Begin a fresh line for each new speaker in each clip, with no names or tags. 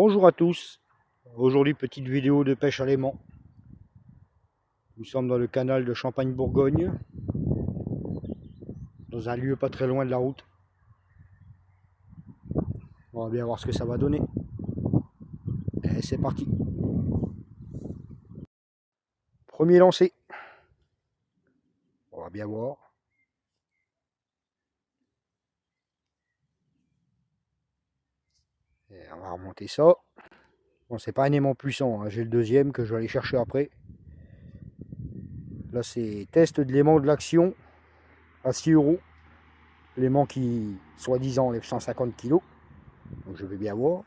Bonjour à tous, aujourd'hui petite vidéo de pêche à l'aimant. Nous sommes dans le canal de Champagne-Bourgogne, dans un lieu pas très loin de la route. On va bien voir ce que ça va donner. Et c'est parti. Premier lancé. On va bien voir. Et on va remonter ça. Bon, c'est pas un aimant puissant, hein. J'ai le deuxième que je vais aller chercher après. Là c'est test de l'aimant de l'action à 6 €. L'aimant qui soi-disant enlève 150 kg. Donc je vais bien voir.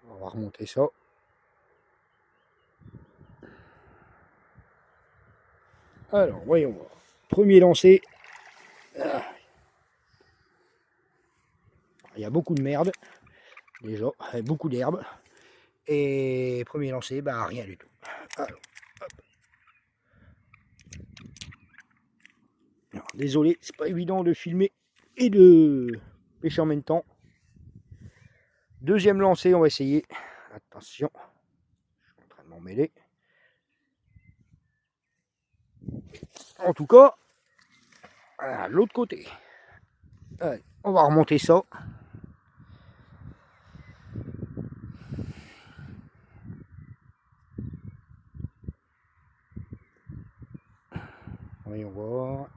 On va remonter ça. Alors voyons voir. Premier lancé. Il y a beaucoup de merde. Déjà, beaucoup d'herbe. Et premier lancé, bah rien du tout. Alors, alors, désolé, c'est pas évident de filmer et de pêcher en même temps. Deuxième lancé, on va essayer. Attention, je suis en train de m'en mêler. En tout cas, à l'autre côté. Allez, on va remonter ça. Voyons voir.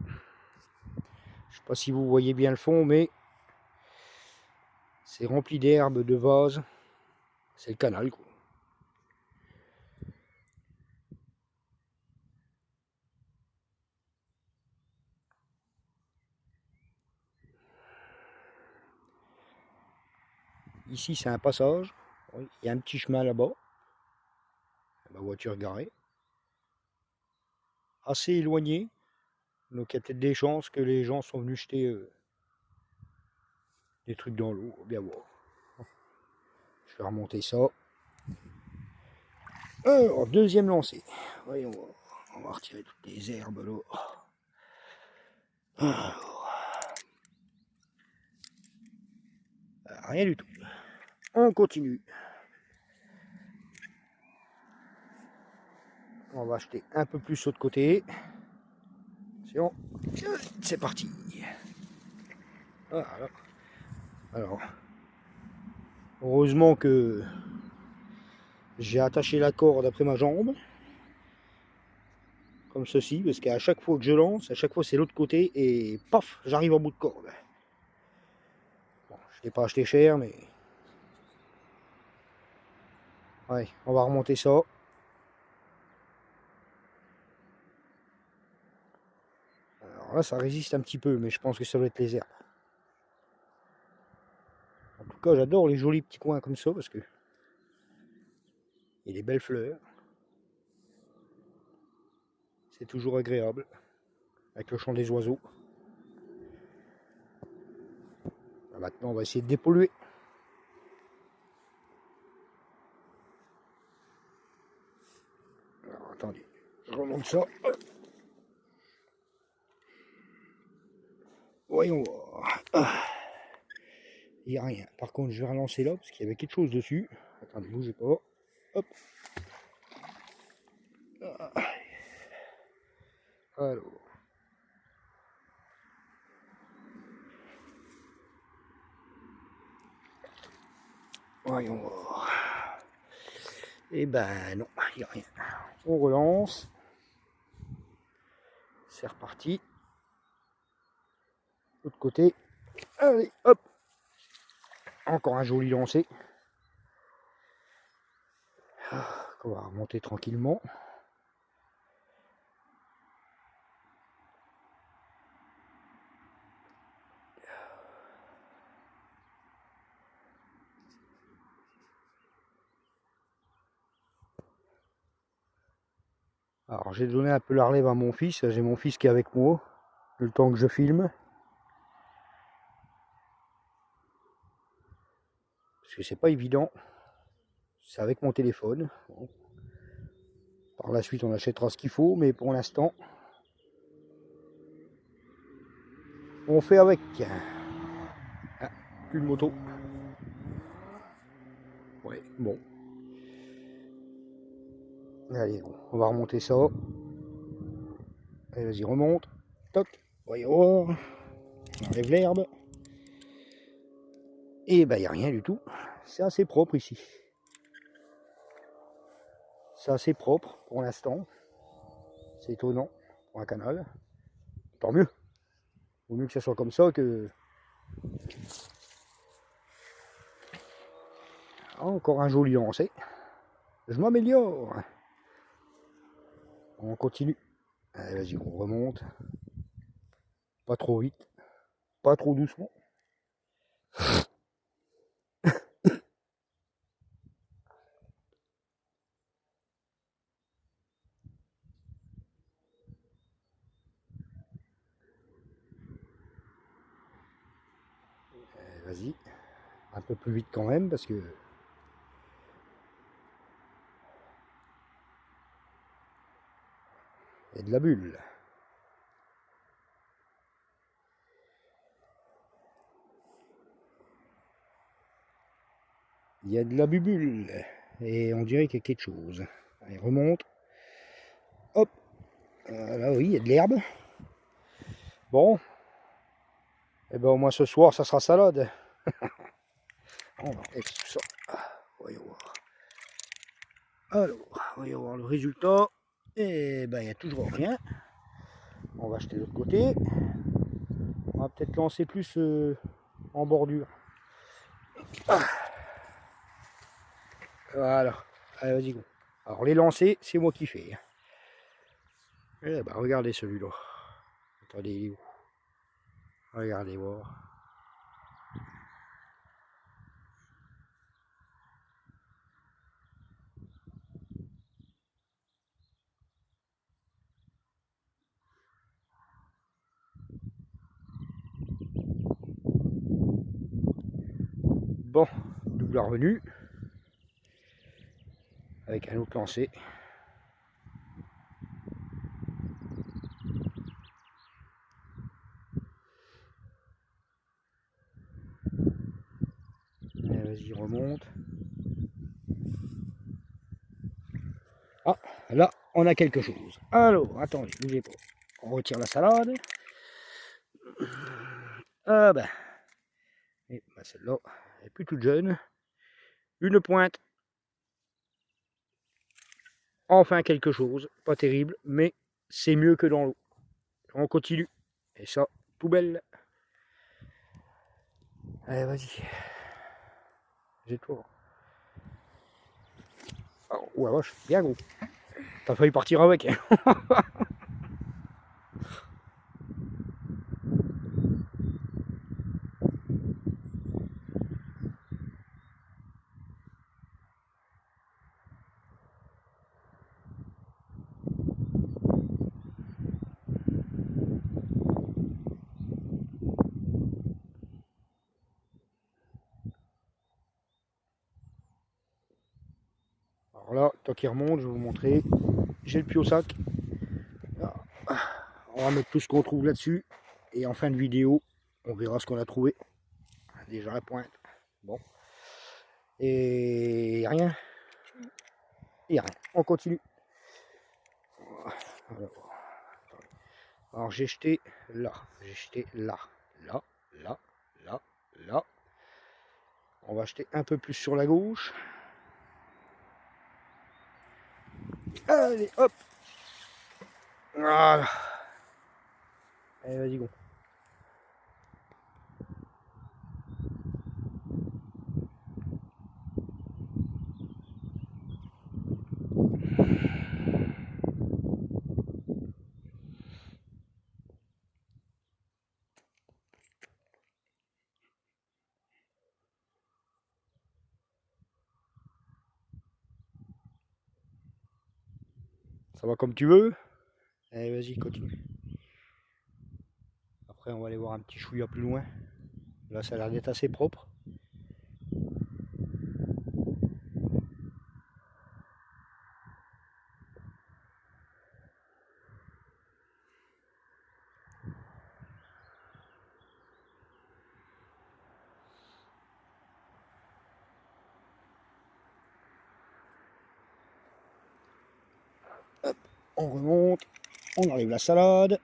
Je sais pas si vous voyez bien le fond, mais c'est rempli d'herbe, de vases. C'est le canal, quoi. Ici, c'est un passage. Il y a un petit chemin là-bas. Ma voiture garée. Assez éloigné. Donc il y a peut-être des chances que les gens sont venus jeter des trucs dans l'eau. Bien voir. Je vais remonter ça. Alors, deuxième lancé. Voyons voir. On va retirer toutes les herbes là. Alors, rien du tout. On continue. On va acheter un peu plus de côté. Attention. C'est parti. Voilà. Alors, heureusement que j'ai attaché la corde après ma jambe. Comme ceci, parce qu'à chaque fois que je lance, à chaque fois c'est l'autre côté et paf, j'arrive au bout de corde. Bon, je ne l'ai pas acheté cher, mais ouais, on va remonter ça. Alors là, ça résiste un petit peu, mais je pense que ça doit être les herbes. En tout cas, j'adore les jolis petits coins comme ça, parce que il y a des belles fleurs. C'est toujours agréable, avec le chant des oiseaux. Maintenant, on va essayer de dépolluer. Alors, attendez, je remonte ça. Voyons voir. Il n'y a rien. Par contre, je vais relancer là, parce qu'il y avait quelque chose dessus. Attendez, bougez pas. Hop. Alors. Voyons voir. Eh ben non, il n'y a rien. On relance. C'est reparti. L'autre côté. Allez, hop. Encore un joli lancer. On va remonter tranquillement. Alors j'ai donné un peu la relève à mon fils. J'ai mon fils qui est avec moi. Le temps que je filme. Parce que c'est pas évident. C'est avec mon téléphone. Bon. Par la suite on achètera ce qu'il faut. Mais pour l'instant, on fait avec. Ah, plus de moto. Ouais, bon. Allez, on va remonter ça. Allez, vas-y, remonte. Toc. Voyons voir. On enlève l'herbe. Et ben, il n'y a rien du tout. C'est assez propre ici. C'est assez propre pour l'instant. C'est étonnant pour un canal. Tant mieux. Vaut mieux que ça soit comme ça que... Encore un joli lancer. Je m'améliore. On continue. Allez, vas-y, on remonte. Pas trop vite. Pas trop doucement. Vas-y. Un peu plus vite quand même parce que... il y a de la bulle. Il y a de la bubule. Et on dirait qu'il y a quelque chose. Allez, remonte. Hop. Là, oui, il y a de l'herbe. Bon. Et ben au moins ce soir, ça sera salade. On va mettre tout ça. Voyons voir. Alors, voyons voir le résultat. Et ben, il n'y a toujours rien. On va acheter de l'autre côté. On va peut-être lancer plus en bordure. Voilà. Allez, vas-y, go. Alors, les lancers, c'est moi qui fais. Eh ben, regardez celui-là. Attendez, il est où? Regardez voir. Bon, double revenu. Avec un autre lancé. Vas-y, remonte. Ah, là, on a quelque chose. Alors, attendez, bougez pas. On retire la salade. Ah ben, et ben celle-là, elle est plus toute jeune. Une pointe. Enfin quelque chose. Pas terrible, mais c'est mieux que dans l'eau. On continue. Et ça, poubelle. Allez, vas-y. Jette-toi. Oh, ouais, vache, bien gros. T'as failli partir avec. Alors là, tant qu'il remonte, je vais vous montrer. J'ai le pied au sac. On va mettre tout ce qu'on trouve là-dessus. Et en fin de vidéo, on verra ce qu'on a trouvé. Déjà la pointe. Bon. Et rien. Et rien. On continue. Alors j'ai jeté là. J'ai jeté là. Là. Là. Là. Là. On va jeter un peu plus sur la gauche. Allez, hop. Voilà. Allez, vas-y, go. Ça va comme tu veux. Allez, vas-y, continue. Après, on va aller voir un petit chouïa plus loin. Là, ça a l'air d'être assez propre. On remonte, on enlève la salade,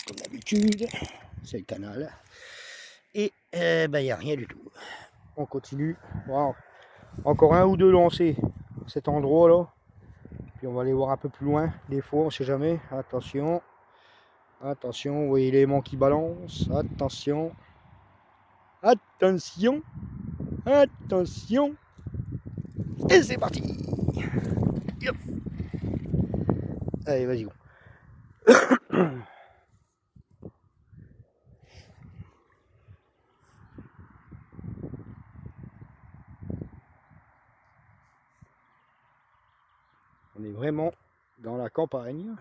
comme d'habitude, c'est le canal. Et il n'y a rien du tout. On continue. Wow. Encore un ou deux lancers à cet endroit là. Puis on va aller voir un peu plus loin. Des fois, on sait jamais. Attention. Attention, vous voyez l'élément qui balance. Attention. Attention. Attention. Et c'est parti. Yop. Allez, vas-y. On est vraiment dans la campagne.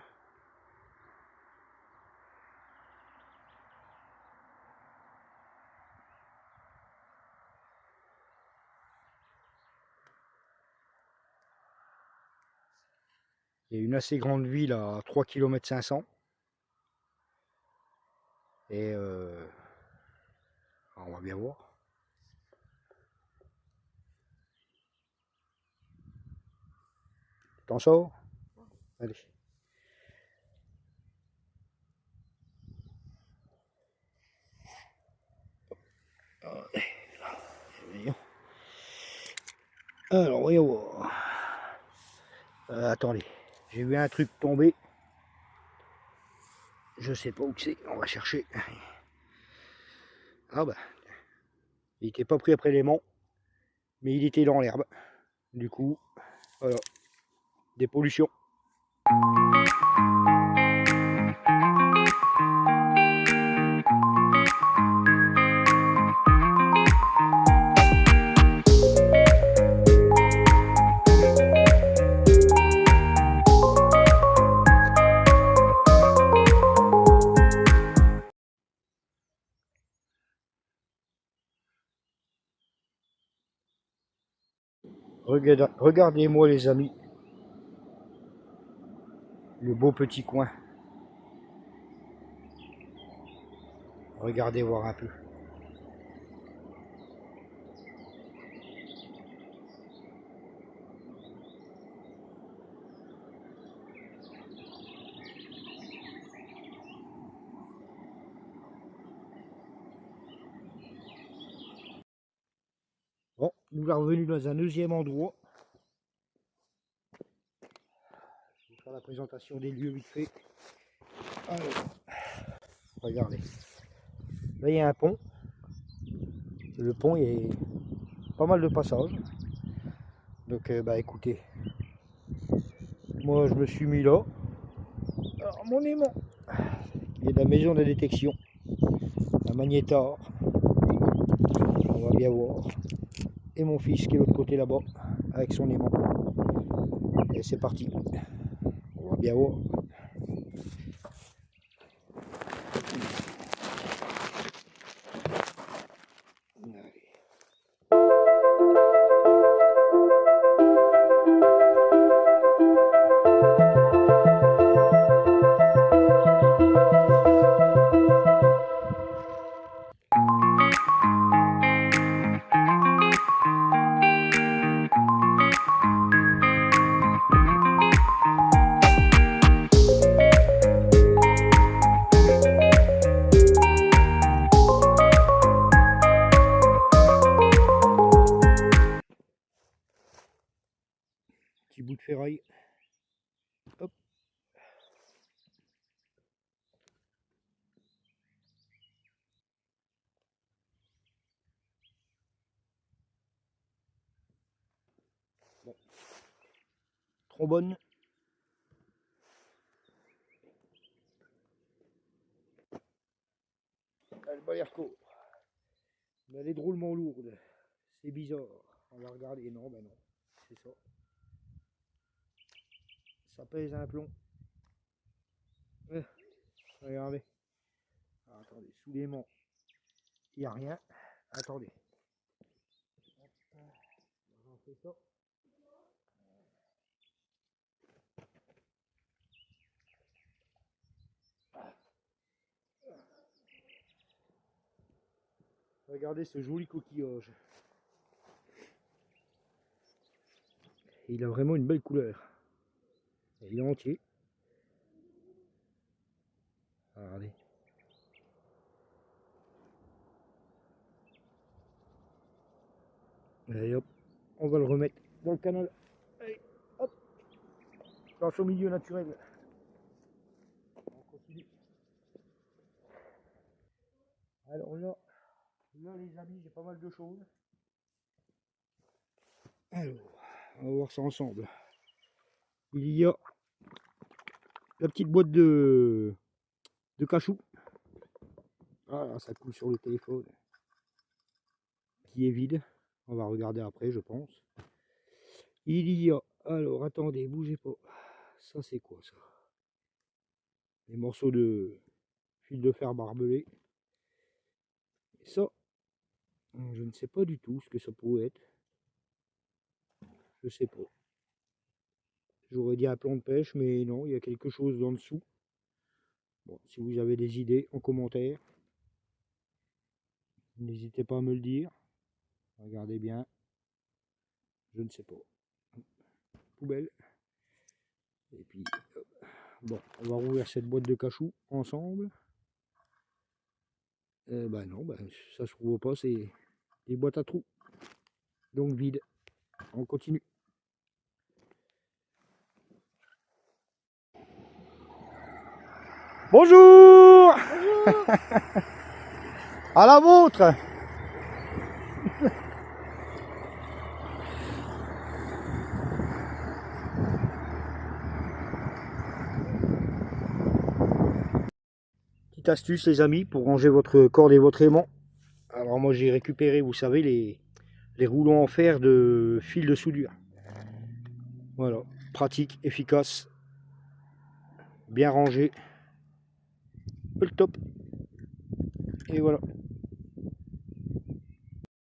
Il y a une assez grande ville à 3 km 500. Et on va bien voir. T'en sors? Allez. Alors, voyons voir. Attendez, j'ai vu un truc tomber. Je sais pas où c'est, on va chercher. Ah bah, il était pas pris après l'aimant, mais il était dans l'herbe. Du coup, voilà, des pollutions. Regardez-moi les amis, le beau petit coin. Regardez voir un peu. Bon, nous sommes revenus dans un deuxième endroit. Je vais faire la présentation des lieux vite fait. Alors, regardez. Là, il y a un pont. Le pont, il y a pas mal de passages. Donc, bah écoutez, moi je me suis mis là. Alors, mon aimant, il y a de la maison de détection, un magnétar. On va bien voir. Et mon fils qui est de l'autre côté là-bas, avec son aimant. Et c'est parti. On va bien voir. Petit bout de ferraille. Hop. Bon. Trombone. Elle bat l'air court. Mais elle est drôlement lourde. C'est bizarre. On va regarder. Non, ben non. C'est ça. Ça pèse un plomb. Regardez. Ah, attendez, sous l'aimant, il n'y a rien. Attendez. On fait ça. Regardez ce joli coquillage. Il a vraiment une belle couleur. Il est entier. Regardez. Allez hop, on va le remettre dans le canal. Allez, hop, dans son milieu naturel. On continue. Alors là les amis, j'ai pas mal de choses. Alors, on va voir ça ensemble. Il y a la petite boîte de cachou. Ah, ça coule sur le téléphone. Qui est vide. On va regarder après, je pense. Il y a, alors attendez, bougez pas. Ça c'est quoi ça? Des morceaux de fil de fer barbelé. Et ça, je ne sais pas du tout ce que ça pourrait être. Je sais pas. J'aurais dit un plan de pêche, mais non, il y a quelque chose en dessous. Bon, si vous avez des idées en commentaire, n'hésitez pas à me le dire. Regardez bien. Je ne sais pas. Poubelle. Et puis, bon, on va rouvrir cette boîte de cachou ensemble. Bah non, bah, ça se trouve pas, c'est des boîtes à trous. Donc vide. On continue. Bonjour. Bonjour. À la vôtre. Petite astuce les amis pour ranger votre corde et votre aimant. Alors moi j'ai récupéré, vous savez, les roulons en fer de fil de soudure. Voilà, pratique, efficace, bien rangé, le top. Et voilà.